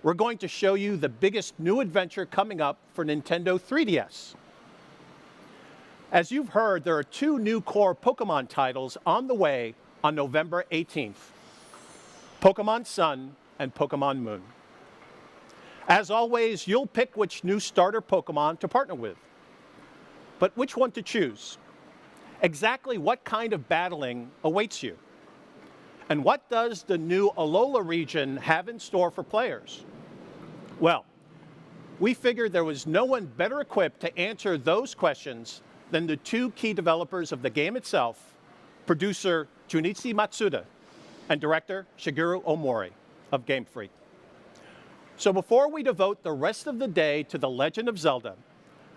we're going to show you the biggest new adventure coming up for Nintendo 3DS. As you've heard, there are two new core Pokemon titles on the way on November 18th, Pokémon Sun and Pokémon Moon. As always, you'll pick which new starter Pokemon to partner with. But which one to choose? Exactly what kind of battling awaits you? And what does the new Alola region have in store for players? Well, we figured there was no one better equipped to answer those questions than the two key developers of the game itself, producer Junichi Matsuda and director Shigeru Omori of Game Freak. So before we devote the rest of the day to The Legend of Zelda,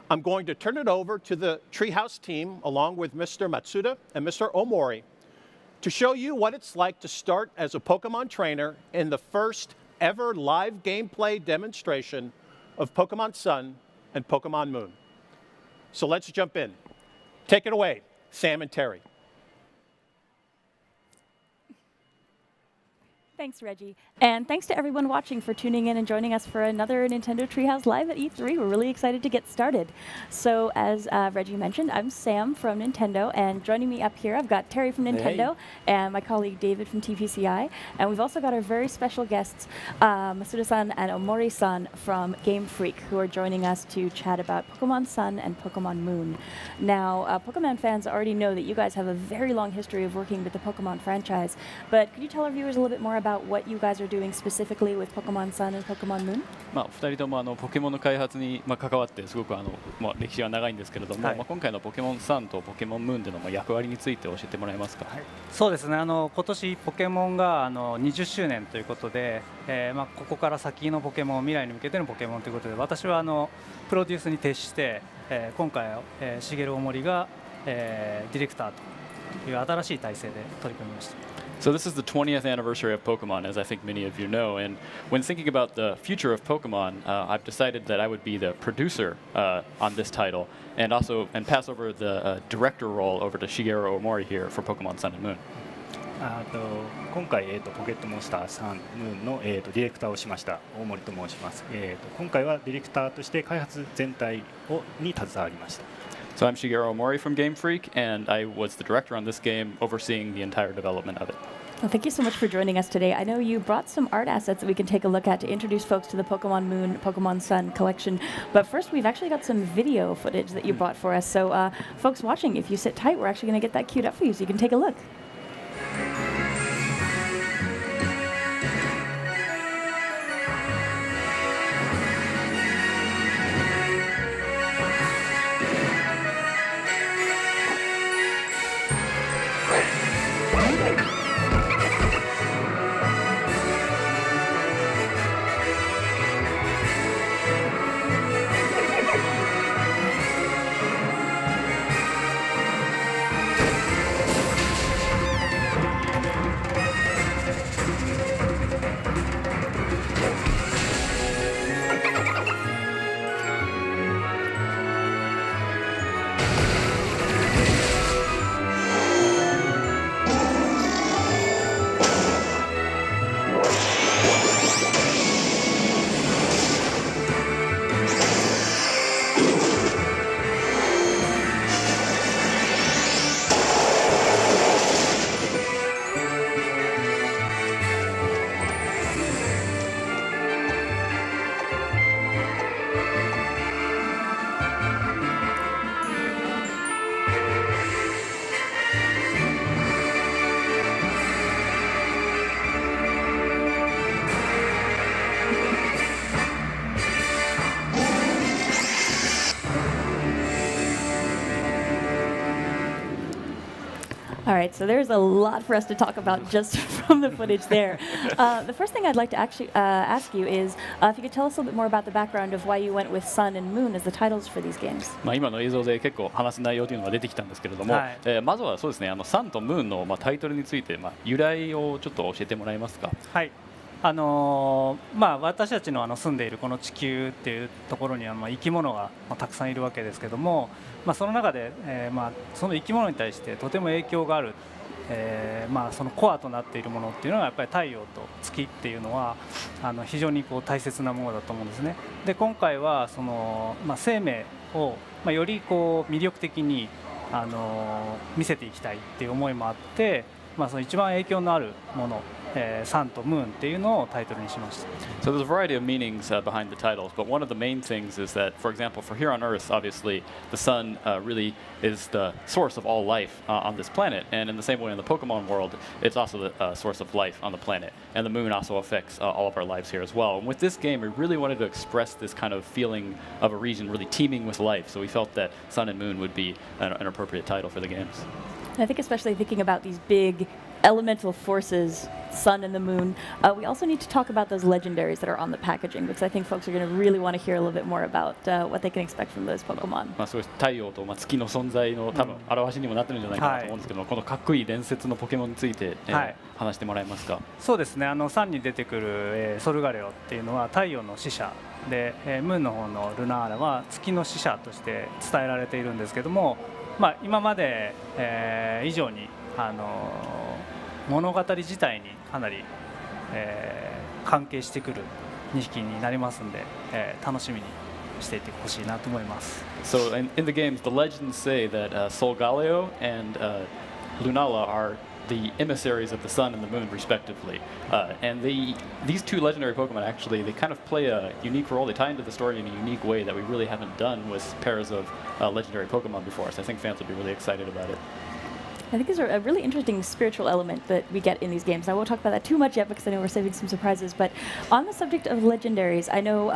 I'm going to turn it over to the Treehouse team along with Mr. Matsuda and Mr. Omori to show you what it's like to start as a Pokemon trainer in the first ever live gameplay demonstration of Pokemon Sun and Pokemon Moon. So let's jump in. Take it away, Sam and Terry. Thanks, Reggie. And thanks to everyone watching for tuning in and joining us for another Nintendo Treehouse Live at E3. We're really excited to get started. So as Reggie mentioned, I'm Sam from Nintendo, and joining me up here, I've got Terry from Nintendo and my colleague David from TPCI. And we've also got our very special guests, Masuda-san and Omori-san from Game Freak, who are joining us to chat about Pokemon Sun and Pokemon Moon. Now, Pokemon fans already know that you guys have a very long history of working with the Pokemon franchise, but could you tell our viewers a little bit more about what you guys are doing specifically with Pokemon Sun and Pokemon Moon? 2人ともポケモンの開発に関わってすごく歴史が長いんですけれども、今回のポケモンサンとポケモンムーンでの役割について教えてもらえますか？そうですね。今年ポケモンが20周年ということで、ここから先のポケモン、未来に向けてのポケモンということで、私はプロデュースに徹して、今回茂大森が、ディレクターという新しい体制で取り組みました。So this is the 20th anniversary of Pokemon, as I think many of you know. And when thinking about the future of Pokemon, I've decided that I would be the producer on this title, and pass over the director role over to Shigeru Omori here for Pokemon Sun and Moon. 今回、ポケットモンスターサンムーンの、ディレクターをしました大森と申します。今回はディレクターとして開発全体に携わりました。So I'm Shigeru Omori from Game Freak, and I was the director on this game, overseeing the entire development of it. Well, thank you so much for joining us today. I know you brought some art assets that we can take a look at to introduce folks to the Pokemon Moon, Pokemon Sun collection. But first, we've actually got some video footage that you brought for us. So folks watching, if you sit tight, we're actually going to get that queued up for you so you can take a look. All right, so there's a lot for us to talk about just from the footage there. The first thing I'd like to actually ask you is if you could tell us a little bit more about the background of why you went with Sun and Moon as the titles for these games. 今の映像で結構話す内容というのが出てきたんですけれども、まずはそうですね、サンとムーンのタイトルについて由来をちょっと教えてもらえますか？はい。私たちの住んでいるこの地球っていうところには生き物がたくさんいるわけですけども、その中でその生き物に対してとても影響があるそのコアとなっているものっていうのはやっぱり太陽と月っていうのは非常にこう大切なものだと思うんですね。で今回はその、生命を、よりこう魅力的に見せていきたいっていう思いもあって、その一番影響のあるもの、サンとムーンっていうのをタイトルにしました。 So there's a variety of meanings behind the titles, but one of the main things is that, for example, for here on Earth, obviously, the sun really is the source of all life on this planet, and in the same way in the Pokemon world, it's also the source of life on the planet, and the moon also affects all of our lives here as well. And with this game, we really wanted to express this kind of feeling of a region really teeming with life, so we felt that Sun and Moon would be an appropriate title for the games. And I think especially thinking about these big elemental forces, sun and the moon, we also need to talk about those legendaries that are on the packaging, because I think folks are going to really want to hear a little bit more about what they can expect from those Pokemon. そういう太陽と月の存在の多分表しにもなってるんじゃないかなと思うんですけども、このかっこいい伝説のポケモンについて、話してもらえますか。そうですね、サンに出てくる、ソルガレオっていうのは太陽の使者で、ムーンの方のルナーラは月の使者として伝えられているんですけども、今まで、以上に物語自体にかなり、関係してくる2匹になりますので、楽しみにしていてほしいなと思います。 So in the games, the legends say that Solgaleo and Lunala are the emissaries of the sun and the moon, respectively. And these two legendary Pokemon actually, they kind of play a unique role. They tie into the story in a unique way that we really haven't done with pairs of legendary Pokemon before. So I think fans will be really excited about it. I think these are a really interesting spiritual element that we get in these games. I won't talk about that too much yet because I know we're saving some surprises. But on the subject of legendaries, I know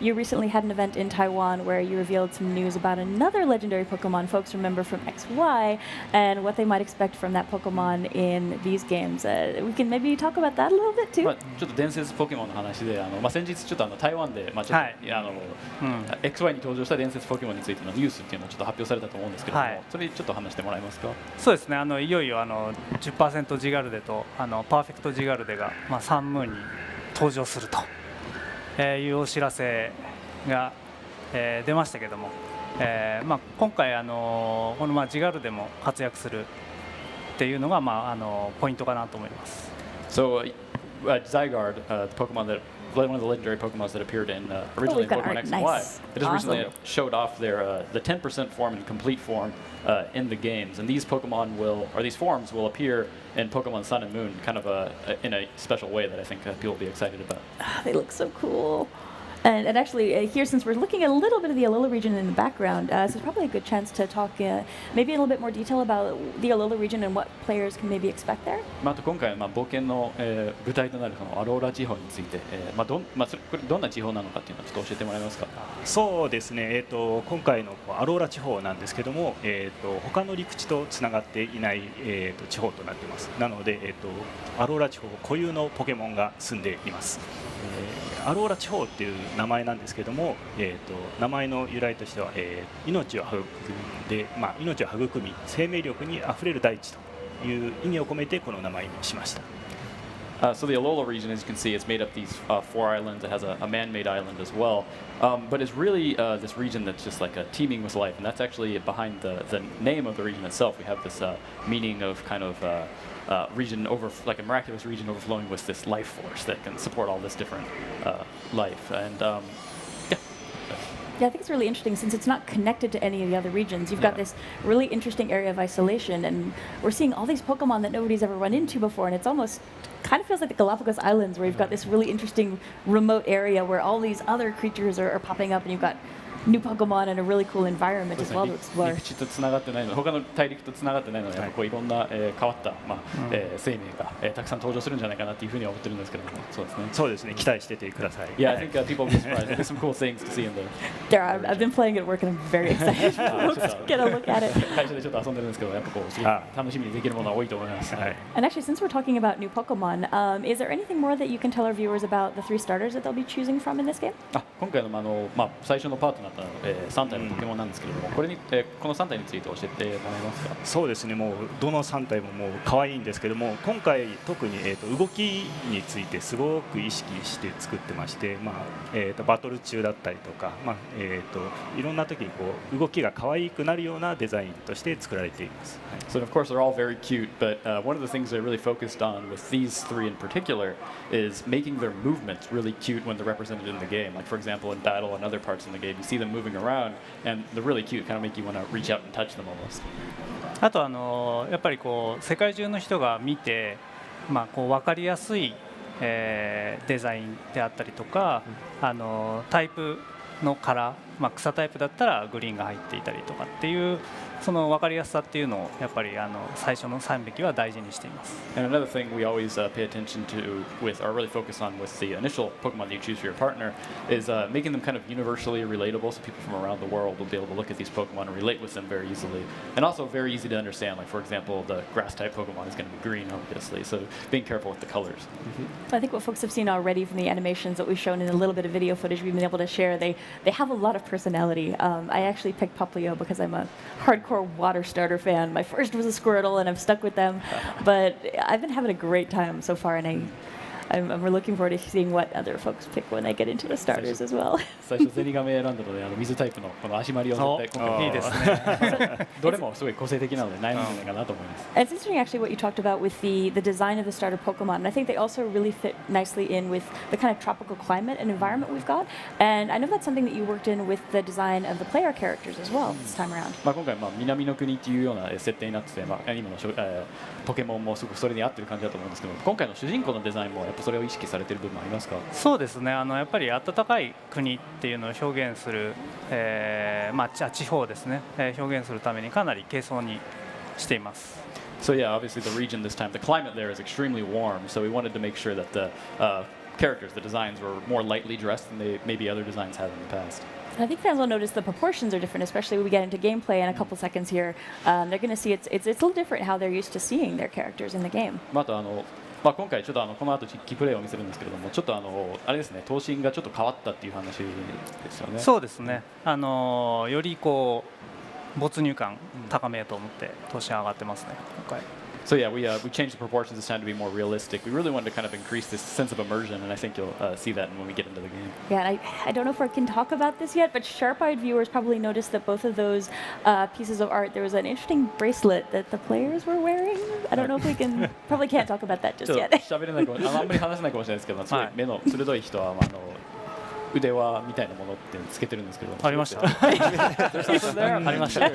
you recently had an event in Taiwan where you revealed some news about another legendary Pokemon folks remember from XY and what they might expect from that Pokemon in these games. We can maybe talk about that a little bit too. ちょっと伝説ポケモンの話で、先日ちょっと台湾で、ちょっと、XY に登場した伝説ポケモンについてのニュースっていうのをちょっと発表されたと思うんですけども、それちょっと話してもらえますか。そうですね、いよいよ10% ジガルデとパーフェクトジガルデが、サンムーンに登場するというお知らせが、出ましたけども、今回このジガルデも活躍するっていうのが、ポイントかなと思います。 So Zygarde, the Pokemon that one of the legendary Pokemon that appeared in originally in Pokemon X and Y. It just recently showed off their the 10% form and complete form in the games, and these Pokemon these forms will appear in Pokemon Sun and Moon, kind of in a special way that I think people will be excited about. They look so cool. And actually, here, since we're looking at a little bit of the Alola region in the background, this is probably a good chance to talk maybe in a little bit more detail about the Alola region and what players can maybe expect there. あと今回冒険の舞台となるそのアローラ地方について、これどんな地方なのかっていうのをちょっと教えてもらえますか。そうですね、今回のアローラ地方なんですけども、他の陸地とつながっていない、地方となっています。なので、アローラ地方固有のポケモンが住んでいます。アローラ地方っていう名前なんですけども、名前の由来としては、命を育んで、命を育み生命力にあふれる大地という意味を込めてこの名前にしました。So the Alola region, as you can see, it's made up these 4 islands. It has a man-made island as well, but it's really this region that's just like teeming with life, and that's actually behind the name of the region itself. We have this meaning of kind of region like a miraculous region overflowing with this life force that can support all this different life, and Yeah, I think it's really interesting since it's not connected to any of the other regions. You've got this really interesting area of isolation, and we're seeing all these Pokemon that nobody's ever run into before, and it's almost kind of feels like the Galapagos Islands where you've got this really interesting remote area where all these other creatures are popping up, and you've got new Pokemon and a really cool environment as well to explore. 陸地とつながってないので、他の大陸とつながってないので、いろんな変わった生命がたくさん登場するんじゃないかなというふうには思ってるんですけども、そうですね。そうですね、期待しててください。Yeah, I think people will be surprised. There's some cool things to see in there. I've been playing it at work and I'm very excited to get a look at it. 会社でちょっと遊んでるんですけど、やっぱすごい楽しみにできるものは多いと思います。And actually, since we're talking about new Pokemon, is there anything more that you can tell our viewers about the 3 starters that they'll be choosing from in this game? 今回の最初のパートナーった、3体のポケモンなんですけれども、この3体について教えてもらえますか？そうですね、もうどの3体ももう可愛いんですけども、今回特に、動きについてすごく意識して作ってまして、バトル中だったりとか、いろんな時にこう動きが可愛くなるようなデザインとして作られています。So of course they're all very cute, but one of the things they're really focused on with these three in particular is making their movements really cute when they're represented in the game. Like for example, in battle and other parts in the game, you see them moving around, and they're really cute. Kind of make you want to reach out and touch them almost. あとやっぱりこう世界中の人が見て、こう分かりやすい、デザインであったりとか、タイプのカラー、草タイプだったらグリーンが入っていたりとかっていうその分かりやすさっていうのをやっぱり最初の3匹は大事にしています。And another thing we always pay attention to with, or really focus on with the initial Pokemon that you choose for your partner, is making them kind of universally relatable, so people from around the world will be able to look at these Pokemon and relate with them very easily, and also very easy to understand. Like for example, the Grass-type Pokemon is going to be green, obviously, so being careful with the colors. I think what folks have seen already from the animations that we've shown in a little bit of video footage we've been able to share, they have a lot of personality. I actually picked Poplio because I'm a hardcore water starter fan. My first was a Squirtle, and I've stuck with them. But I've been having a great time so far, and I'm looking forward to seeing what other folks pick when they get into the starters as well. 最初ゼニガメ選んだので水タイプのこの足回りを絶対今回いいですね。どれもすごい個性的なので悩むんじゃないかなと思います。And it's interesting actually what you talked about with the design of the starter Pokemon. And I think they also really fit nicely in with the kind of tropical climate and environment we've got. And I know that's something that you worked in with the design of the player characters as well this time around. 今回南の国っていうような設定になってて、今のポケモンもすごくそれに合ってる感じだと思うんですけど、今回の主人公のデザインもやっぱそれを意識されている部分ありますか？そうですね、やっぱり暖かい国っていうのを表現する、地方ですね、表現するためにかなり軽装にしています。So yeah, obviously the region this time, the climate there is extremely warm, so we wanted to make sure that the characters, the designs were more lightly dressed than maybe other designs had in the past. And I think fans will notice the proportions are different, especially when we get into gameplay in a couple seconds here. They're going to see it's a little different how they're used to seeing their characters in the game. あと今回ちょっとこの後キープレイを見せるんですけれども、ちょっとあれですね、頭身がちょっと変わったっていう話ですよね。そうですね。よりこう没入感高めようと思って頭身上がってますね。今回。So yeah, we changed the proportions this time to be more realistic. We really wanted to kind of increase this sense of immersion, and I think you'll see that when we get into the game. Yeah, and I don't know if I can talk about this yet, but sharp-eyed viewers probably noticed that both of those pieces of art, there was an interesting bracelet that the players were wearing. I don't know if we can, probably can't talk about that just yet. 喋れないかも、あんまり話せないかもしれないですけど、すごい目の鋭い人は腕輪みたいなものってつけてるんですけど。ありました。ありました。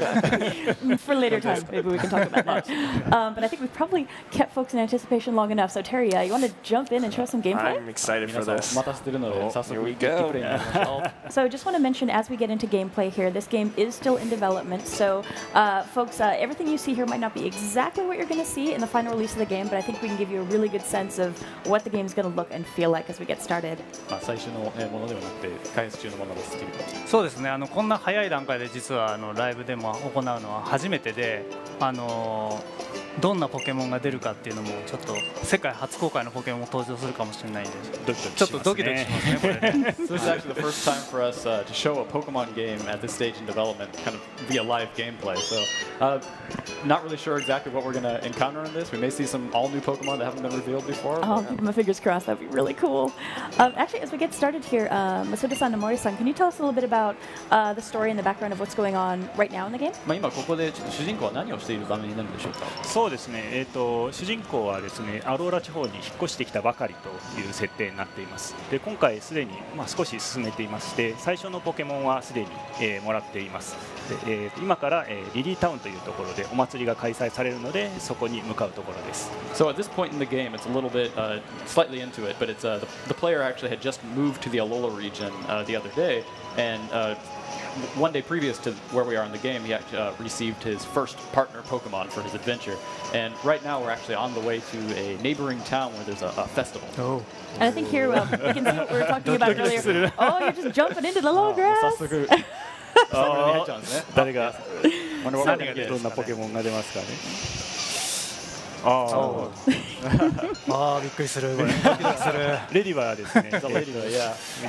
For later time, maybe we can talk about that. But I think we've probably kept folks in anticipation long enough. So Terry, you want to jump in and show some gameplay? I'm excited for this. 待たせてるので、早速 Here we go. So I just want to mention as we get into gameplay here, this game is still in development. So folks, everything you see here might not be exactly what you're going to see in the final release of the game, but I think we can give you a really good sense of what the game's going to look and feel like as we get started. 最初のものではなくて開発中のものです。そうですね。こんな早い段階で実はライブでも行うのは初めてで、どんなポケモンが出るかっていうのもちょっと世界初公開のポケモンも登場するかもしれないんで、ちょっとドキドキしますねこれね。So this is actually the first time for us to show a Pokemon game at this stage in development, kind of via live gameplay. So not really sure exactly what we're going to encounter in this. We may see some all new Pokemon that haven't been revealed before. Oh, keep my fingers crossed. That'd be really cool. Actually, as we get started here, Masuda-san and Mori-san, can you tell us a little bit about the story and the background of what's going on right now in the game? 今ここでちょっと主人公は何をしている場面になるんでしょうか。そうですね、主人公はですね、アローラ地方に引っ越してきたばかりという設定になっています。で、今回すでに少し進めていまして、最初のポケモンはすでに、もらっています。で、今から、リリータウンというところでお祭りが開催されるので、そこに向かうところです。So at this point in the game, it's a little bit slightly into it, but it's the player actually had just moved to the Alola region the other day, and one day previous to where we are in the game, he actually received his first partner Pokemon for his adventure. And right now we're actually on the way to a neighboring town where there's a festival. Oh. And I think here we can see what we were talking about earlier. Oh, you're just jumping into the low grass. 早速サブに入っちゃうんですね。誰が何がどんなポケモンが出ますかね。ああ。ああびっくりするこれドキドキするレディバはですね、The lady,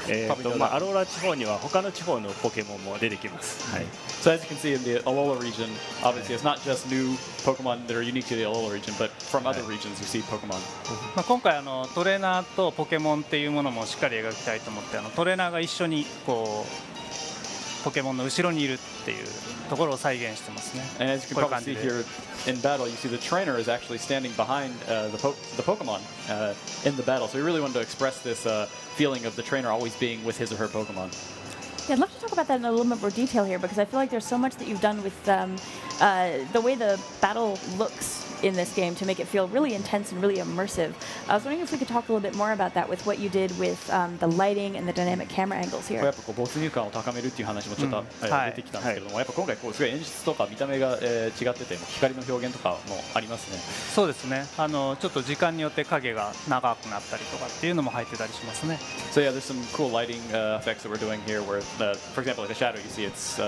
yeah. アローラ地方には他の地方のポケモンも出てきます。はい。 So as you can see in the Alola region, obviously it's not just new Pokemon that are unique to the Alola region, but from other regions you see Pokemon. まあ今回トレーナーとポケモンっていうものもしっかり描きたいと思ってトレーナーが一緒にこうポケモンの後ろにいるっていうところを再現してますね。 And as you can probably see here in battle, you see the trainer is actually standing behind the Pokemon in the battle. So we really wanted to express this feeling of the trainer always being with his or her Pokemon. Yeah, I'd love to talk about that in a little bit more detail here because I feel like there's so much that you've done with the way the battle looks in this game to make it feel really intense and really immersive. I was wondering if we could talk a little bit more about that with what you did with the lighting and the dynamic camera angles や here. っぱこう没入感を高めるっていう話もちょっと、はい出てきたんですけれども、やっぱ今回こうすごい演出とか見た目が、違ってて光の表現とかもありますね。そうですねちょっと時間によって影が長くなったりとかっていうのも入ってたりしますね。 So yeah, there's some cool lighting effects that we're doing here where, for example, like a shadow, you see it's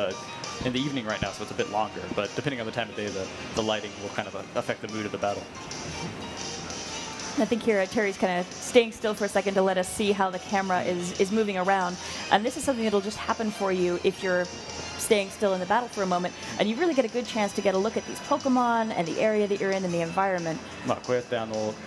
in the evening right now, so it's a bit longer, but depending on the time of day, the lighting will kind of affect the mood of the battle. I think here Terry's kind of staying still for a second to let us see how the camera is moving around. And this is something that'll just happen for you if you're staying still in the battle for a moment. And you really get a good chance to get a look at these Pokemon and the area that you're in and the environment. まあこうやって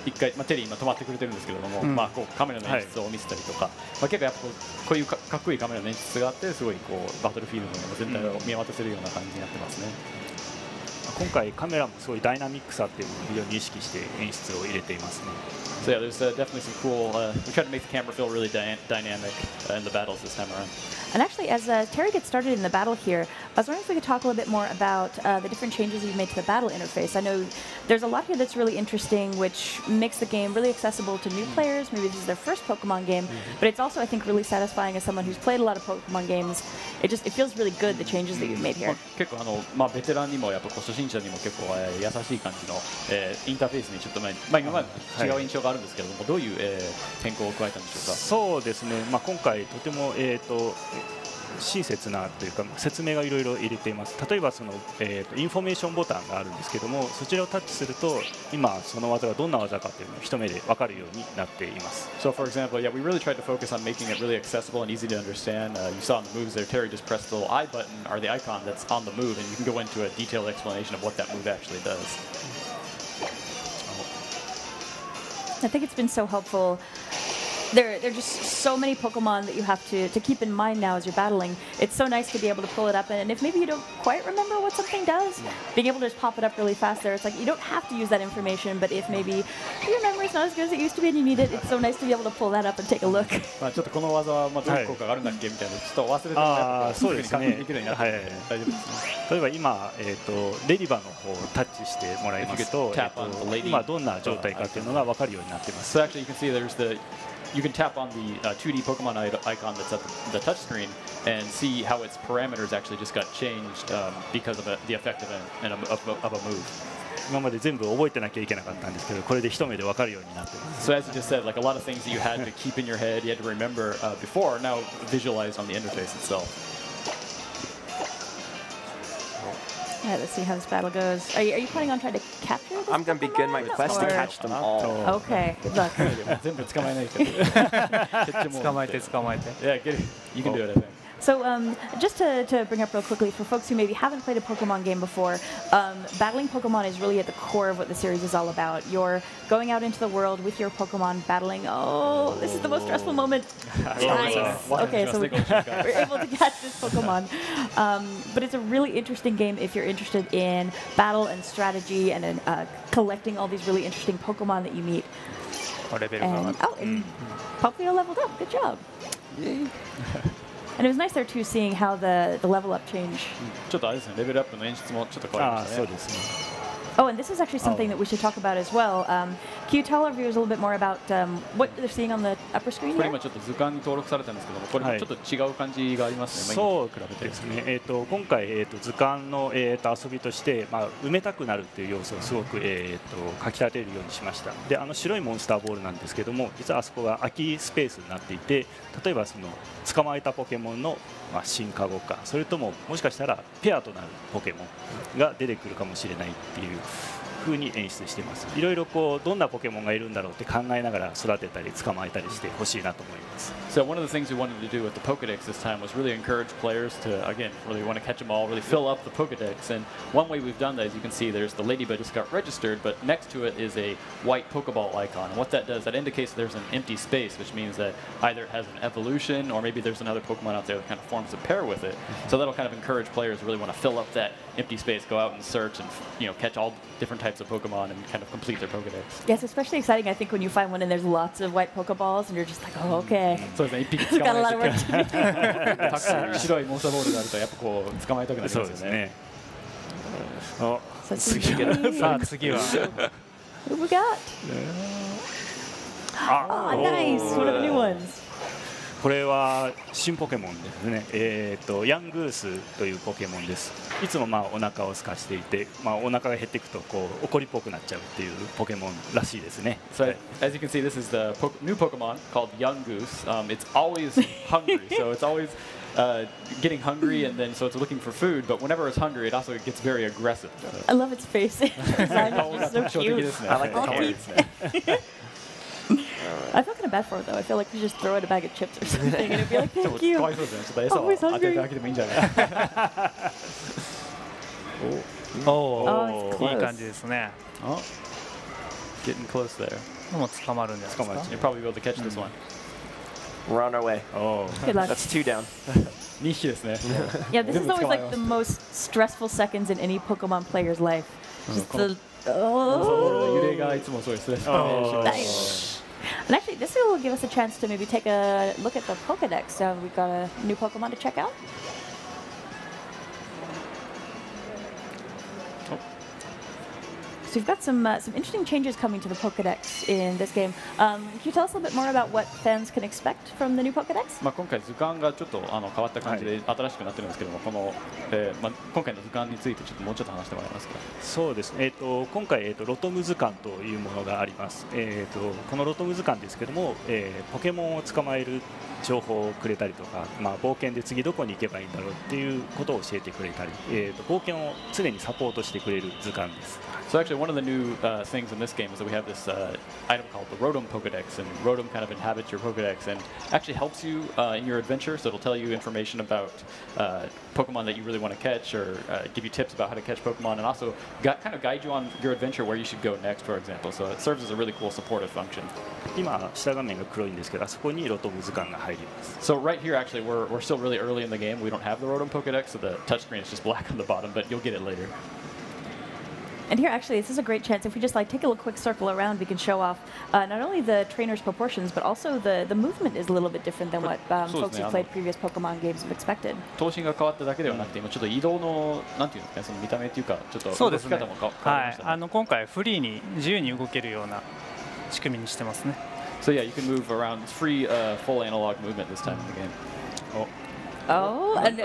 一回、テリー今止まってくれてるんですけれども、まあこうカメラの演出を見せたりとか、まあ結構やっぱこういうかっこいいカメラの演出があってすごいこうバトルフィールドの全体を見渡せるような感じになってますね。今回カメラもすごいダイナミックさっていうのを非常に意識して演出を入れていますね。So yeah, there's definitely some cool. We try to make the camera feel really dynamic in the battles this time around. And actually, as Terry gets started in the battle here, I was wondering if we could talk a little bit more about the different changes you've made to the battle interface. I know there's a lot here that's really interesting, which makes the game really accessible to new players. Maybe this is their first Pokemon game, but it's also, I think, really satisfying as someone who's played a lot of Pokemon games. It feels really good, the changes that you've made here. 結構ベテランにもやっぱこう初心者にも結構優しい感じのインターフェースにちょっと今まで違う印象があるんですけれども、どういう変更を加えたんでしょうか。そうですね。今回とても親切なというか説明がいろいろ入れています。例えばインフォメーションボタンがあるんですけども、そちらをタッチすると今その技がどんな技かというのを一目で分かるようになっています。So for example, yeah, we really tried to focus on making it really accessible and easy to understand. You saw in the moves there, Terry just pressed the little I button or the icon that's on the move, and you can go into a detailed explanation of what that move actually does. I think it's been so helpful. There are just so many Pokemon that you have to keep in mind now as you're battling. It's so nice to be able to pull it up, and if maybe you don't quite remember what something does, being able to just pop it up really fast there, it's like you don't have to use that information, but if maybe your memory's not as good as it used to be and you need it, it's so nice to be able to pull that up and take a look. まあちょっとこの技はどういう効果があるんだっけみたいなちょっと忘れてもらってすぐに確認できるようになってるので大丈夫ですね。例えば今レディバの方をタッチしてもらいますと、今どんな状態かというのが分かるようになっています。So actually you can see you can tap on the 2D Pokemon icon that's at the touch screen and see how its parameters actually just got changed because of the effect of a move. 今まで全部覚えてなきゃいけなかったんですけど、これで一目で分かるようになっています。 So as you just said, like a lot of things that you had to keep in your head, you had to remember before, are now visualized on the interface itself. All right, let's see how this battle goes. Are you planning on trying to capture this I'm going to begin my Pokemon, quest to or- catch them all. Okay, good luck. 全部捕まえないと。捕まえて捕まえて Yeah, get it. You can do it, I think. So just to bring up real quickly, for folks who maybe haven't played a Pokemon game before, battling Pokemon is really at the core of what the series is all about. You're going out into the world with your Pokemon, battling. Oh, this is the most stressful moment. Nice. Okay, so we're able to catch this Pokemon. But it's a really interesting game if you're interested in battle and strategy and in collecting all these really interesting Pokemon that you meet. レベルが上が And, った and Poplio leveled up. Good job. And it was nice there too, seeing how the level up change. ちょっとあれですね、レベルアップの演出もちょっと変わりましたね。そうですね。 Oh, and this is actually something that we should talk about as well. Can you tell our viewers a little bit more about what they're seeing on the upper screen これ there? 今ちょっと図鑑に登録されたんですけども、これもちょっと違う感じがありますね。そう今に比べてですね。今回図鑑の遊びとして、埋めたくなるっていう要素をすごくかき立てるようにしました。で、白いモンスターボールなんですけども、実はあそこが空きスペースになっていて、例えば捕まえたポケモンの進化後か、それとももしかしたらペアとなるポケモンが出てくるかもしれないっていう風に演出しています。いろいろこうどんなポケモンがいるんだろうって考えながら育てたり捕まえたりしてほしいなと思います。So one of the things we wanted to do with the Pokedex this time was really encourage players to, again, really want to catch them all, really fill up the Pokedex. And one way we've done that, as you can see, there's the Ladybug just got registered, but next to it is a white Pokeball icon. And what that does, that indicates there's an empty space, which means that either it has an evolution or maybe there's another Pokemon out there that kind of forms a pair with it. So that'll kind of encourage players to really want to fill up that empty space, go out and search and catch all different types of Pokemon and kind of complete their Pokedex. Yes, especially exciting, I think, when you find one and there's lots of white Pokeballs and you're just like, oh, okay. そうですね、一匹 We've 捕 got ま a え lot て of work to do. たくさん白いモンスターボールがあるとやっぱこう捕まえたくなりますよね。そうですね。お、 So 次 さあ次は What have we got? Oh, nice! One of the new ones. これは新ポケモンですね。ヤングースというポケモンです。いつもお腹を空かしていて、お腹が減っていくとこう怒りっぽくなっちゃうっていうポケモンらしいですね。 So as you can see, this is the new Pokemon called Young Goose. It's always hungry, so it's always getting hungry, and then so it's looking for food. But whenever it's hungry, it also gets very aggressive. I love its face. Its design is just so cute. I like the color. I feel kind of bad for it though. I feel like we just throw it a bag of chips or something and it'd be like, thank you. かわいそうですね。ちょっと餌を Always 当てて hungry. あげてもいいんじゃない？おお Oh, it's いい close. 感じですね。 Oh, getting close there. もう捕まるんじゃないですか。 You'll probably be able to catch this one. We're on our way. お Good luck. That's 2 down. 2匹ですね。 Yeah, this is 全部 always 捕まえ like ま the す。 most stressful seconds in any Pokemon player's life. Just この the モンスターボールの揺 oh. れがいつもそうですね。 Nice. And actually, this will give us a chance to maybe take a look at the Pokedex. We've got a new Pokemon to check out. So we've got some interesting changes coming to the Pokedex in this game. Can you tell us a little bit more about what fans can expect from the new Pokedex? 今回図鑑がちょっと変わった感じで新しくなってるんですけども、この今回の図鑑についてもうちょっと話してもらえますか。そうですね。今回ロトム図鑑というものがあります。このロトム図鑑ですけども、ポケモンを捕まえる情報をくれたりとか、冒険で次どこに行けばいいんだろうっていうことを教えてくれたり、冒険を常にサポートしてくれる図鑑です。 So actually, one of the new things in this game is that we have this item called the Rotom Pokedex, and Rotom kind of inhabits your Pokedex and actually helps you in your adventure. So it'll tell you information about Pokemon that you really want to catch, or give you tips about how to catch Pokemon, and also kind of guide you on your adventure where you should go next, for example. So it serves as a really cool supportive function. 今下画面が黒いんですけど、あそこにロトム図鑑が入ります。 So right here, actually, we're still really early in the game. We don't have the Rotom Pokedex, so the touchscreen is just black on the bottom, but you'll get it later. And here, actually, this is a great chance. If we just take a quick circle around, we can show off not only the trainer's proportions, but also the movement is a little bit different than what folks who played previous Pokemon games have expected. 頭身が変わっただけではなくて、今ちょっと移動のなんていうんですかね、その見た目っていうか、ちょっとそうですね動き方も変わりはいましたね。今回フリーに自由に動けるような仕組みにしてますね。 So yeah, you can move around. It's free, full analog movement this time in the game. Oh, and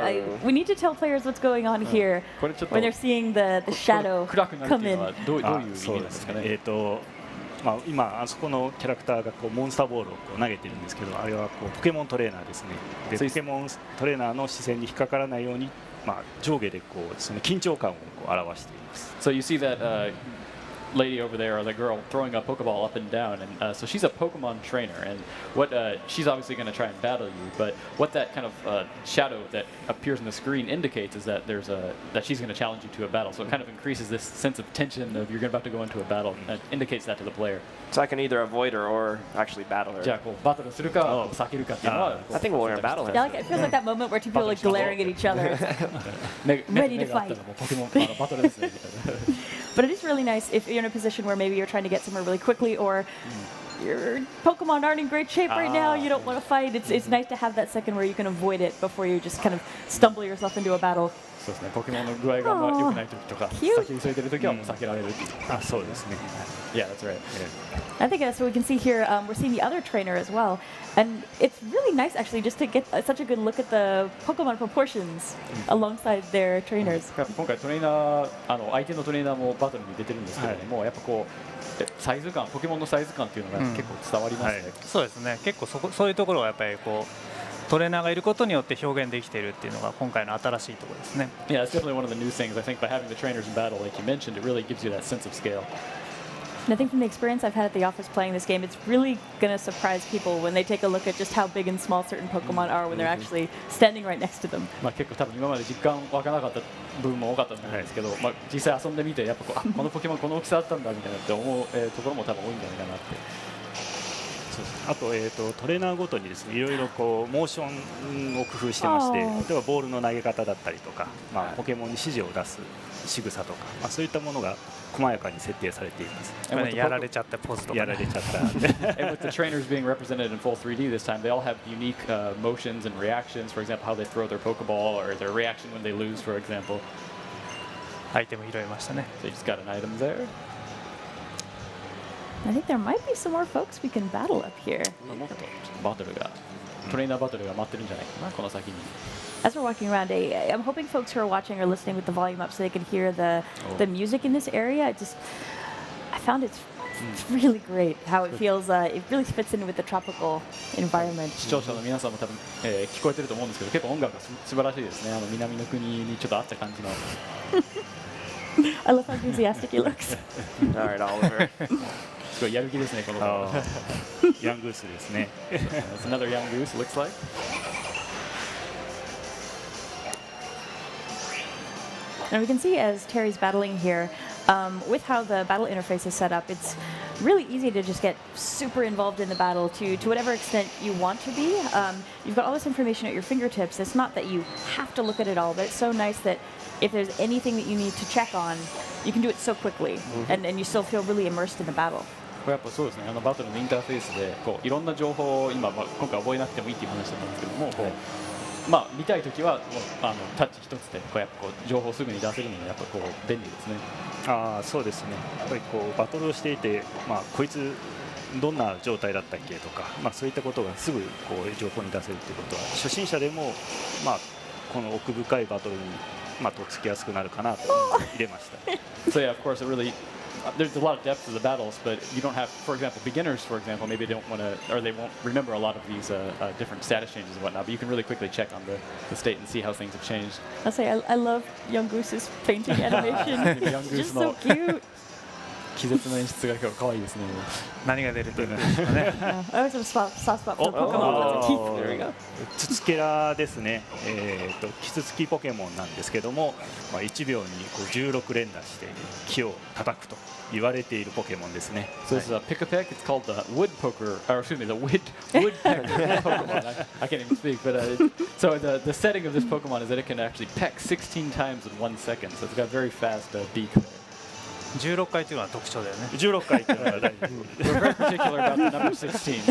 we need to tell players what's going on here これちょっと when they're seeing the shadow 暗くなるって come いうの in. はどういう意味なんそうですですかね。ね。今あそこのキャラクターがモンスターボールを投げてるんですけど、あれはポケモントレーナーですね。でポケモントレーナーの視線に引っかからないように、上下でその緊張感を表しています。 So you see that lady over there, or the girl throwing a Pokeball up and down, and so she's a Pokemon trainer, and what she's obviously going to try and battle you, but what that kind of shadow that appears on the screen indicates is that that she's going to challenge you to a battle. So it kind of increases this sense of tension of you're about to go into a battle, and indicates that to the player. So I can either avoid her or actually battle じゃあ her. こうバトルするか避けるかっていうのは I think we're going to battle her. Yeah, it feels like that moment where two people are glaring at each other. 目 Ready to 目があった fight. らもうポケモンバトルですねみたいな。 But it is really nice if you're in a position where maybe you're trying to get somewhere really quickly, or your Pokemon aren't in great shape right now, you don't want to fight. It's nice to have that second where you can avoid it before you just kind of stumble yourself into a battle. そうですね。ポケモンの具合が良くない時とか、 Cute. 先急いでる時はもう避けられるっていう。そうですね。 Yeah, that's right. I think so. We can see here, we're seeing the other trainer as well, and it's really nice actually just to get such a good look at the Pokemon proportions alongside their trainers. 今回トレーナー相手のトレーナーもバトルに出てるんですけども、やっぱこうサイズ感、ポケモンのサイズ感っていうのが結構伝わりますね。そうですね。結構そういうところはやっぱりトレーナーがいることによって表現できているっていうのが今回の新しいところですね。 Yeah, it's definitely one of the new things. I think by having the trainers in battle, like you mentioned, it really gives you that sense of scale. And I think from the experience I've had at the office playing this game, it's really going to surprise people when they take a look at just how big and small certain Pokemon are when they're actually standing right next to them. まあ結構多分今まで実感湧かなかった部分も多かったと思うんですけど、まあ実際遊んでみてやっぱこのポケモンこの大きさだったんだみたいなって思うところも多分多いんじゃないかなって。そうですあと、トレーナーごとにですねいろいろこうモーションを工夫してまして、例えばボールの投げ方だったりとか、まあ、ポケモンに指示を出す仕草とか、まあ、そういったものが細やかに設定されています。やられちゃったポーズとか、やられちゃった And with the trainers being represented in full 3D this time, they all have unique motions and reactions. For example, how they throw their Pokeball or their reaction when they lose, for example. アイテム拾いましたね。 So you just got an item there. I think there might be some more folks we can battle up here. もっとバトルがトレーナーバトルが待ってるんじゃないかなこの先に。As we're walking around, I'm hoping folks who are watching are listening with the volume up so they can hear the music in this area. I found it's really great how it feels. It really fits in with the tropical environment. 視聴者の皆さんも多分、聞こえてると思うんですけど、結構音楽が素晴らしいですね。南の国にちょっと合った感じの。I love how enthusiastic he looks. All right, Oliver. すごいやる気ですねこの子。ヤングースですね。That's another young goose. Looks like. And we can see as Terry's battling here, with how the battle interface is set up, it's really easy to just get super involved in the battle to whatever extent you want to be. You've got all this information at your fingertips. It's not that you have to look at it all, but it's so nice that if there's anything that you need to check on, you can do it so quickly, and you still feel really immersed in the battle. これやっぱそうですね。バトルのインターフェースでこういろんな情報を今回覚えなくてもいいっていう話だったんですけども、こうまあ見たいときはもうタッチ一つでこうやっぱこう情報をすぐに出せるのでやっぱこう便利ですね。そうですね。やっぱりこうバトルをしていて、まあこいつどんな状態だったっけとか、まあそういったことがすぐこう情報に出せるということは初心者でもまあこの奥深いバトルにまあとっつきやすくなるかなと入れました。So yeah, of course, it really there's a lot of depth to the battles, but you don't have, for example, beginners, for example, maybe they don't want to, or they won't remember a lot of these different status changes and whatnot. But you can really quickly check on the state and see how things have changed. I'll say I love Young Goose's painting animation. Young It's Goose just so cute. 気絶の演出が今日可愛いですね。何が出るというんですかね。I always have a soft spot for Pokemon with the teeth. There we go. ツツケラですね。キツツキポケモンなんですけども、まあ1秒にこう16連打して木を叩くと言われているポケモンですね。So this is a Pick-a-Peck. It's called the Woodpoker, or excuse me, the Woodpecker Pokemon. I can't even speak, but so the setting of this Pokemon is that it can actually peck 16 times in 1 second. So it's got very fast beak. 16回というのは特徴だよね。16回というのは大事。 We're very particular about the number 16.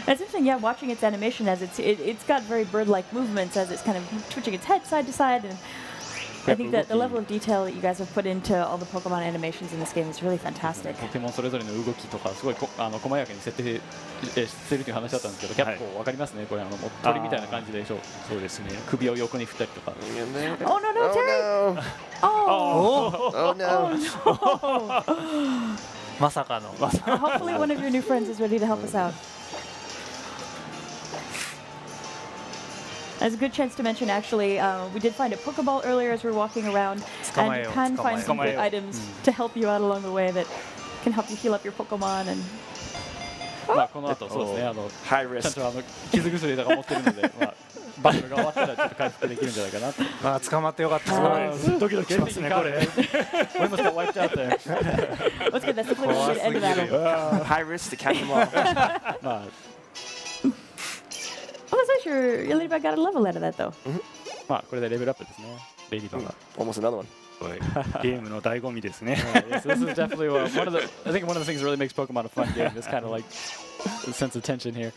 It's interesting, yeah, watching its animation as it's got very bird-like movements as it's kind of twitching its head side to side, and I think that the level of detail that you guys have put into all the Pokemon animations in this game is really fantastic. ポケモンそれぞれの動きとかすごい細やかに設定してるという話だったんですけど、結構わかりますね。これもう鳥みたいな感じでしょ。そうですね。首を横に振ったりとか。In there. Oh no, Terry! Oh, Oh! no. まさかの。 Hopefully one of your new friends is ready to help us out. As a good chance to mention, actually, we did find a Pokeball earlier as we were walking around, and you can find some good items to help you out along the way that can help you heal up your Pokemon. And まあこの後そうですね。 High ちゃん risk. と傷薬とか持ってるので、まあバトルが終わったらちょっと回復できるんじゃないかなと。まあ捕まってよかった。ドキドキしますねこれ。 We must get wiped out there. that's good. That's definitely a good end of battle. High risk to catch them all. まあ Oh, that's nice. Your Ladybug got a level out of that, though. まあこれでレベルアップですね。レディバーが。 Almost another one. ゲームの醍醐味ですね。 Yes, this is definitely one of the. I think one of the things that really makes Pokemon a fun game. Is kind of like the sense of tension here.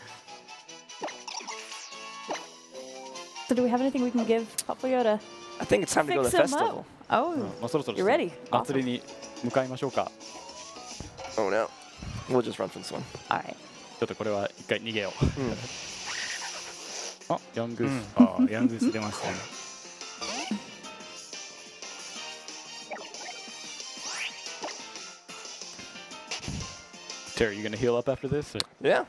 So, do we have anything we can give Poplio to I think it's time to go to fix the him up? festival. Oh, まあそろそろ you're ready. 祭りに向かいましょうか。 Oh no. We'll just run from this one. All right. ちょっとこれは一回逃げよう。あ、ヤングース。あヤングース出ましたね。Terry, you going to heal up after this? Or? Yeah.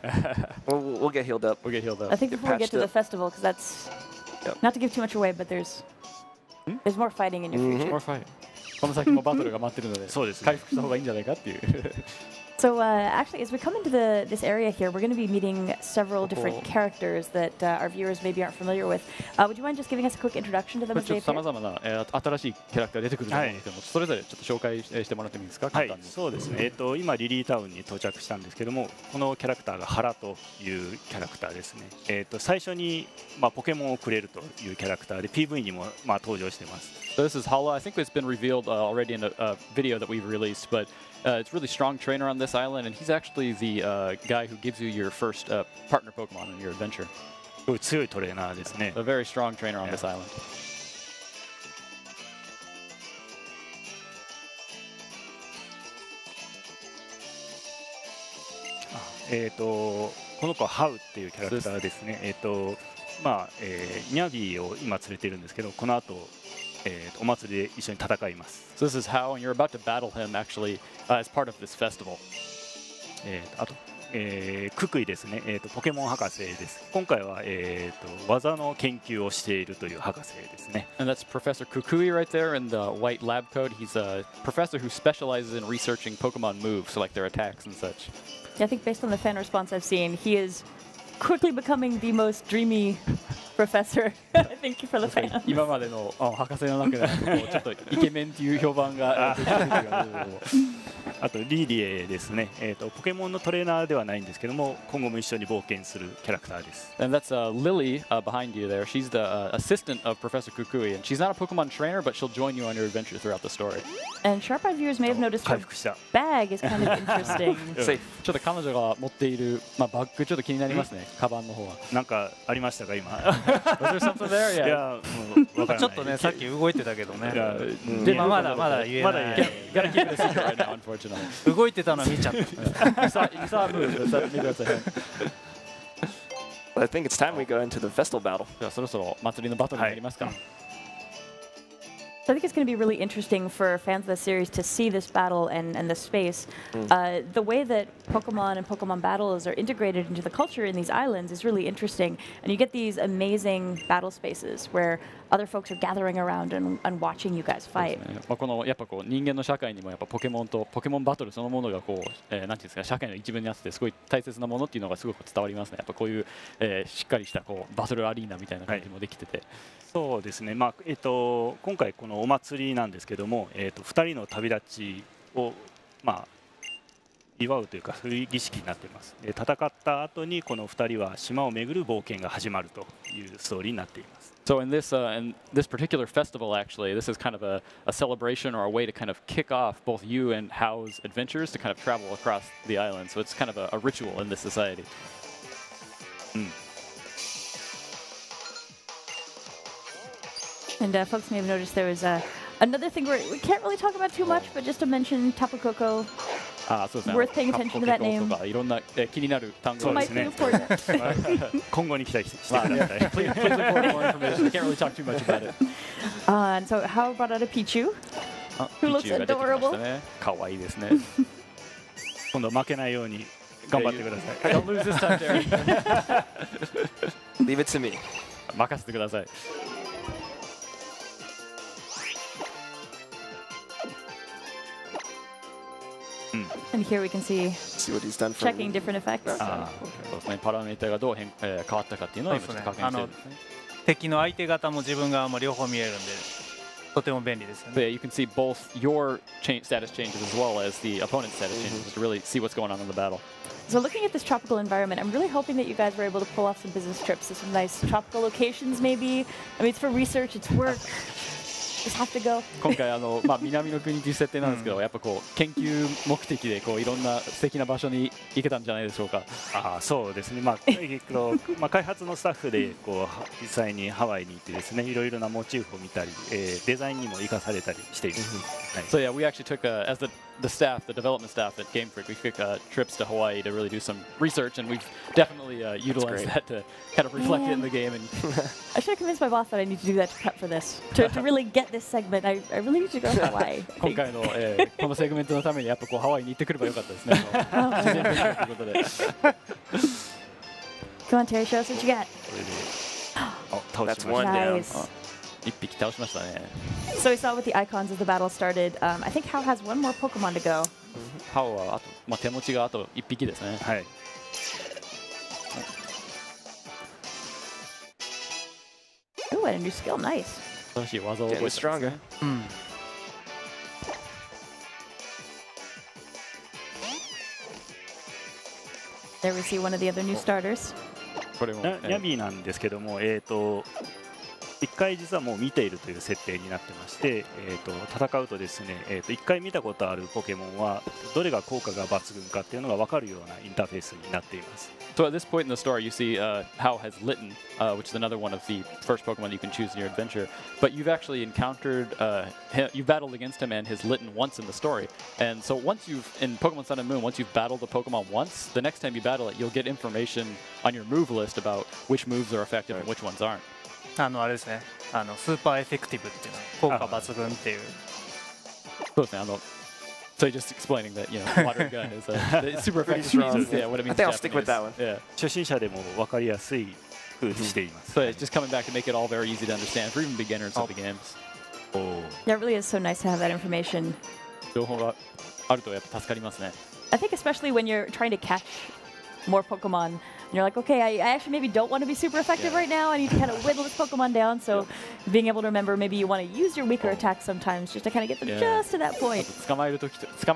We'll get healed up. We'll get healed up. I think Get before we get patched to the up. festival, because that's Yep. not to give too much away, but there's more fighting in your future. More fight. この先もバトルが待ってるので、そうですね。回復した方がいいんじゃないかっていう。So actually, as we come into this area here, we're going to be meeting several different characters that our viewers maybe aren't familiar with. Would you mind just giving us a quick introduction to them これ as ちょ they っと appear? 様々な、新しいキャラクター出てくると思うんですけども、それぞれちょっと紹介してもらってもいいですか、はい簡単に。そうですね。今リリータウンに到着したんですけども、このキャラクターが原というキャラクターですね。最初にポケモンをくれるというキャラクターで PV にも登場してます。So this is Hala. I think it's been revealed already in a video that we've released, but it's a really strong trainer on this island, and he's actually the guy who gives you your first partner Pokemon in your adventure. すごい強いトレーナーですね。 A very strong trainer on this island. この子はハウっていうキャラクターですね。ニャビーを今連れてるんですけど、この後、お祭りで一緒に戦います。 So this is how, and you're about to battle him actually as part of this festival. あと、ククイですね。ポケモン博士です。今回は、技の研究をしているという博士ですね。 And that's Professor Kukui right there in the white lab coat. He's a professor who specializes in researching Pokemon moves, so like their attacks and such. Yeah, I think based on the fan response I've seen, he is quickly becoming the most dreamy professor, I think, for the fans. 今までの博士の中でちょっとイケメンっていう評判があとリリエですね。ポケモンのトレーナーではないんですけども、今後も一緒に冒険するキャラクターです。 And that's Lily behind you there. She's the assistant of Professor Kukui, and she's not a Pokemon trainer, but she'll join you on your adventure throughout the story. And sharp-eyed viewers may have noticed 回 her 復した。 bag is kind of interesting. Safe. ちょっと彼女が持っている、バッグちょっと気になりますね、カバンの方は。なんかありましたか今？ Was there something there? い Yeah. やもうわからない。ちょっとね、さっき動いてたけどね。いやでまあまだ言えない。 Gotta keep it a secret right now, unfortunately. 動いてたの見ちゃった。 You saw a move. Maybe that's a hint. Well, I think it's time we go into the festival battle. じゃあそろそろ祭りのバトルになりますか。So I think it's going to be really interesting for fans of the series to see this battle and the space. The way that Pokemon and Pokemon battles are integrated into the culture in these islands is really interesting. And you get these amazing battle spaces where other folks are gathering around and watching you guys fight. このやっぱこう人間の社会にもやっぱポケモンとポケモンバトルそのものがこう、なんていうんですか、社会の一部になっててすごい大切なものっていうのがすごく伝わりますね。やっぱこういう、しっかりしたこうバトルアリーナみたいな感じもできてて。そうですね。今回このお祭りなんですけども、2人の旅立ちを祝うというかそういう儀式になっています。で戦った後にこの2人は島を巡る冒険が始まるというストーリーになっています。 So in this particular festival, actually, this is kind of a celebration or a way to kind of kick off both you and Hao's adventures to kind of travel across the island. So it's kind of a ritual in this society. And folks may have noticed there was another thing we can't really talk about too much, but just to mention Tapu Koko そうですね。 Worth paying attention to that name. とかいろんな、気になる単語そうで might す be ね。 important. 今後に期待してください。 Please report more information. I can't really talk too much about it. And so how brought out a Pichu? Who looks ピチューが出てきました adorable. ね。可愛いですね。今度負けないように頑張ってください。 Don't lose this time, Terry. Leave it to me. 任せてください。And here we can see See what he's done for checking different effects. そうですね。パラメータがどう変わったかっていうのを今ちょっと確認してるんですね。敵の相手方も自分側も両方見えるんで、とても便利ですよ But ね。 you can see both your status changes as well as the opponent's status changes to really see what's going on in the battle. So looking at this tropical environment, I'm really hoping that you guys were able to pull off some business trips to some nice tropical locations maybe. I mean, it's for research, it's work. Just have to go. 今回南の国という設定なんですけど、やっぱこう研究目的でこういろんな素敵な場所に行けたんじゃないでしょうか。そうですね。開発のスタッフでこう実際にハワイに行ってですね、いろいろなモチーフを見たり、デザインにも生かされたりしています。はい。 So yeah, we actually took as the staff, the development staff at Game Freak, we took trips to Hawaii to really do some research, and we've definitely utilized that to kind of reflect it in the game. And I should have convinced my boss that I need to do that to prep for this, to really get this segment. I really need to go to Hawaii. 今回の、このセグメントのためにやっぱこうハワイに行ってくればよかったですね。自然現象ということで。Come on, Terry, show us what you got. 倒し That's まし one た。 down. Nice. 一匹倒しましたね。So we saw with the icons as the battle started. I think Hao has one more Pokemon to go. ハオはあと、まあ、手持ちがあと一匹ですね。はい。Ooh, and a new skill. Nice. 新しい技を Getting 覚えてます stronger. ね。There we see one of the other new starters. これも、ニャビーなんですけども、1回実はもう見ているという設定になってまして、戦うとですね、1回見たことあるポケモンはどれが効果が抜群かっていうのが分かるようなインターフェースになっています。So at this point in the story, you see Hao has Litten, which is another one of the first Pokemon you can choose in your adventure. But you've actually encountered, you've battled against him and his Litten once in the story. And so once in Pokemon Sun and Moon, once you've battled a Pokemon once, the next time you battle it, you'll get information on your move list about which moves are effective and which ones aren't. あれですね、スーパーエフェクティブっていうのは効果抜群っていう。そうですね。So just explaining that, water gun is super effective. strong. Yeah, what it means I think in I'll stick with that one. Yeah. 初心者でも分かりやすい風にしています。 So it's just coming back to make it all very easy to understand for even beginners of the games. おー Yeah, it really is so nice to have that information. 情報があるとやっぱ助かりますね。 I think especially when you're trying to catch more Pokemon, and you're like, okay, I actually maybe don't want to be super effective right now. I need to kind of whittle this Pokemon down. So being able to remember, maybe you want to use your weaker attacks sometimes just to kind of get them just to that point. 捕ま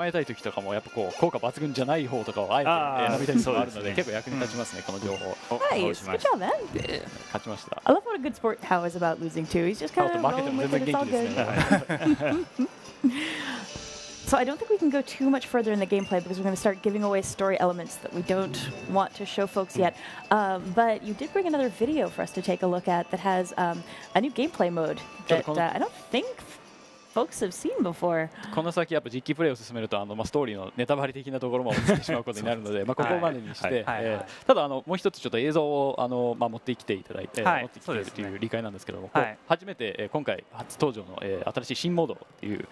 えたい時とかもやっぱこう効果抜群じゃない方とかをあえて選びたい時もあるので結構役に立ちますね、この情報。 Nice, good job, man. 勝ちました。 I love what a good sport Hao is about losing too. He's just kind of rolling with it. It's all good. So I don't think we can go too much further in the gameplay because we're going to start giving away story elements that we don't want to show folks yet. But you did bring another video for us to take a look at that has a new gameplay mode that I don't think folks have seen before. この先やっぱ実機プレイを進めるとストーリーのネタバレ的なところも映ってしまうことになるので、ここまでにしてただもう一つちょっと映像を持ってきていただいて持ってきているという理解なんですけども、初めて今回初登場の新しい新モードという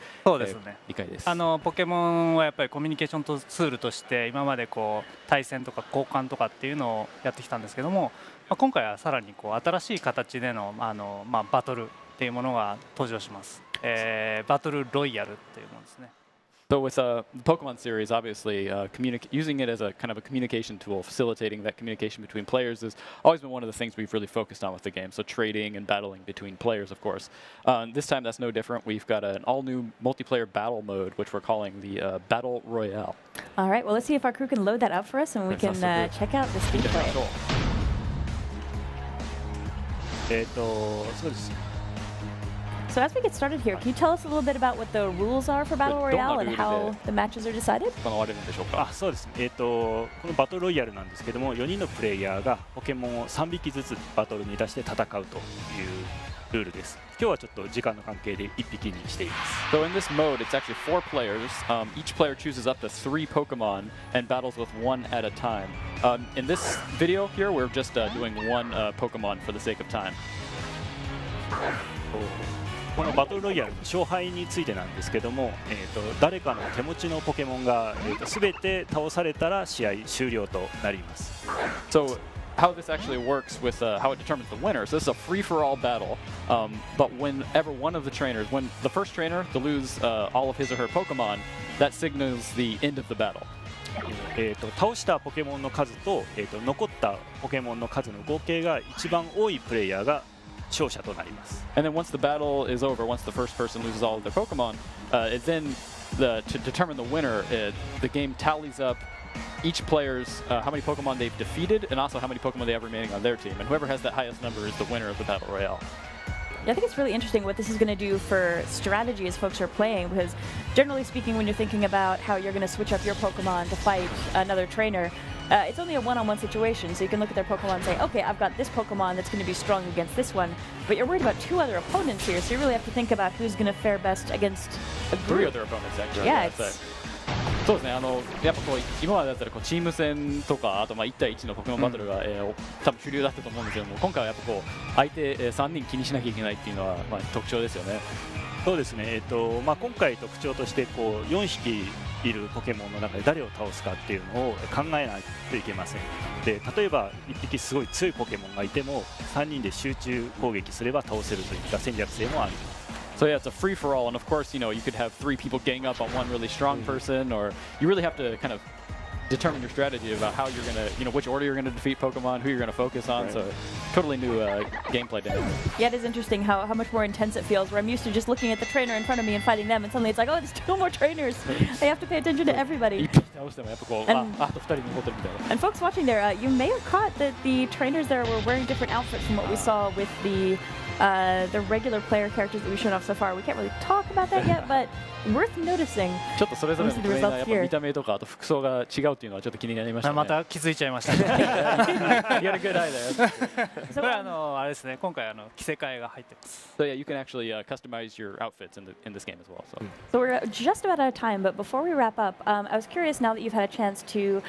理解です。ポケモンはやっぱりコミュニケーションツールとして今までこう対戦とか交換とかっていうのをやってきたんですけども、今回はさらにこう新しい形でのバトルっていうものが登場します。バトルロイヤルっていうものですね。So with the Pokemon series, obviously, using it as a kind of a communication tool, facilitating that communication between players has always been one of the things we've really focused on with the game. So trading and battling between players, of course. This time, that's no different. We've got an all-new multiplayer battle mode, which we're calling the Battle Royale. All right, well, let's see if our crew can load that up for us and we can check out this gameplay. そうです。 So as we get started here, can you tell us a little bit about what the rules are for Battle Royale and how the matches are decided? 行われるんでしょうか。そうですね。このバトルロイヤルなんですけども、4人のプレイヤーがポケモンを3匹ずつバトルに出して戦うというルールです。今日はちょっと時間の関係で1匹にしています。 So in this mode, it's actually 4 players. Each player chooses up to 3 Pokemon and battles with 1 at a time. In this video here, we're just doing 1 Pokemon for the sake of time. このバトルロイヤルの勝敗についてなんですけども、誰かの手持ちのポケモンが全て倒されたら試合終了となります。 So how this actually works with how it determines the winner. So this is a free-for-all battle, but whenever one of the trainers, when the first trainer to lose all of his or her Pokemon, that signals the end of the battle. 倒したポケモンの数と、残ったポケモンの数の合計が一番多いプレイヤーが勝者となります。 And then once the battle is over, once the first person loses all of their Pokemon, it then to determine the winner, the game tallies up each player's how many Pokemon they've defeated and also how many Pokemon they have remaining on their team. And whoever has that highest number is the winner of the Battle Royale. Yeah, I think it's really interesting what this is going to do for strategy as folks are playing, because generally speaking, when you're thinking about how you're going to switch up your Pokemon to fight another trainer, it's only a one-on-one situation, so you can look at their Pokemon and say, okay, I've got this Pokemon that's going to be strong against this one, but you're worried about 2 other opponents here, so you really have to think about who's going to fare best against a 3 group. other opponents, actually. Yeah, it's そうですね。やっぱこう今までだったらこうチーム戦とかあと1対1のポケモンバトルが多分主流だったと思うんですけども、今回はやっぱこう相手3人気にしなきゃいけないっていうのは特徴ですよね。そうですね、今回特徴としてこう4匹いるポケモンの中で誰を倒すかっていうのを考えないといけません。で例えば1匹すごい強いポケモンがいても3人で集中攻撃すれば倒せるといった戦略性もあります。So yeah, it's a free for all, and of course, you could have 3 people gang up on one really strong person, or you really have to kind of determine your strategy about how you're gonna, which order you're gonna defeat Pokemon, who you're gonna focus on. Right. So totally new gameplay dynamic. Yeah, it is interesting how much more intense it feels, where I'm used to just looking at the trainer in front of me and fighting them, and suddenly it's like, oh, there's 2 more trainers. I have to pay attention to everybody. 倒してもやっぱこう、 And- あと2人残ってるみたいな。 And folks watching there, you may have caught that the trainers there were wearing different outfits from what we saw with the regular player characters that we've shown off so far. We can't really talk about that yet, but worth noticing. ちょっとそれぞれの Let me see ト the レーナー results やっぱ here. 見た目とかあと服装が違うっていうのはちょっと気になりましたね。また気づいちゃいましたね。 You got a good eye there. これあれですね、今回着せ替えが入ってます。 So yeah, you can actually customize your outfits in this game as well. So. So we're just about out of time, but before we wrap up, I was curious now that you've had a chance to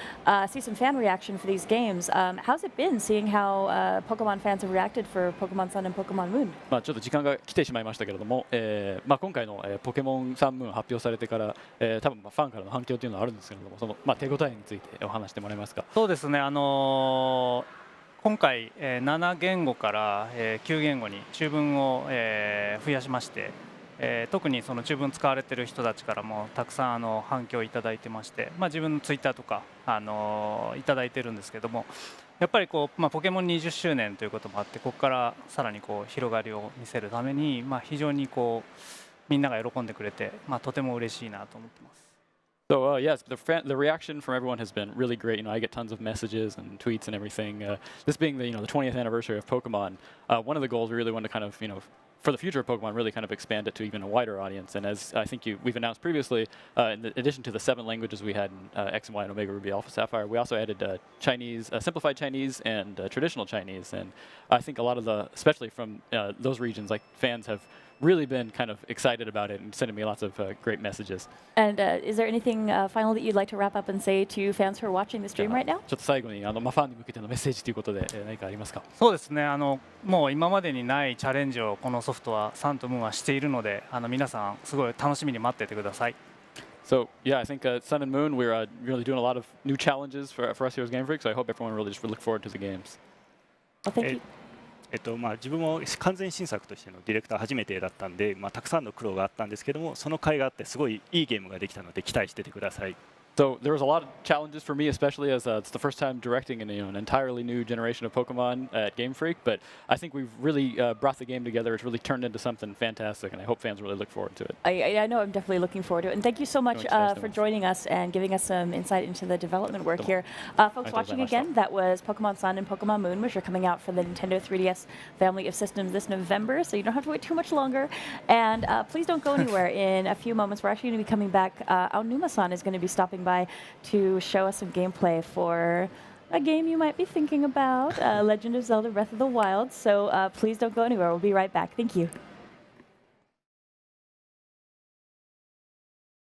see some fan reaction for these games. How's it been seeing how Pokemon fans have reacted for Pokemon Sun and Pokemon Moon? まあちょっと時間が来てしまいましたけれども、今回の、ポケモンサンムーン発表されてから、多分ファンからの反響というのはあるんですけれども、その手応えについてお話してもらえますか。そうですね、今回、7言語から、9言語に中文を、増やしまして、特にその中文使われている人たちからもたくさん反響をいただいてまして、自分のツイッターとか、いただいてるんですけども、やっぱりこう、ポケモン20周年ということもあって、ここからさらにこう広がりを見せるために、非常にこうみんなが喜んでくれて、とても嬉しいなと思ってます。So yes, the reaction from everyone has been really great. I get tons of messages and tweets and everything. This being the 20th anniversary of Pokemon, one of the goals we really want to kind of for the future of Pokemon, really kind of expand it to even a wider audience. And as I think we've announced previously, in addition to the 7 languages we had in X and Y and Omega Ruby Alpha Sapphire, we also added Chinese, simplified Chinese, and traditional Chinese. And I think a lot of especially from those regions, like fans have really been kind of excited about it and sending me lots of great messages. And is there anything final that you'd like to wrap up and say to fans who are watching the stream right now? ちょっと最後にファンに向けてのメッセージということで何かありますか。そうですね、もう今までにないチャレンジをこのソフトはサンとムーンはしているので、皆さんすごい楽しみに待っててください。So yeah, I think Sun and Moon, we're really doing a lot of new challenges for us here as Game Freak. So I hope everyone really just look forward to the games. Well, thank you. 自分も完全新作としてのディレクター初めてだったんで、たくさんの苦労があったんですけども、その甲斐があってすごいいいゲームができたので期待しててください。So there was a lot of challenges for me, especially as it's the first time directing an entirely new generation of Pokemon at Game Freak. But I think we've really brought the game together. It's really turned into something fantastic, and I hope fans really look forward to it. I know I'm definitely looking forward to it. And thank you so much for joining us and giving us some insight into the development work here. Folks watching again, that was Pokemon Sun and Pokemon Moon, which are coming out for the Nintendo 3DS family of systems this November, so you don't have to wait too much longer. And please don't go anywhere. In a few moments, we're actually going to be coming back. Aonuma-san is going to be stopping by to show us some gameplay for a game you might be thinking about, Legend of Zelda Breath of the Wild. So please don't go anywhere. We'll be right back. Thank you.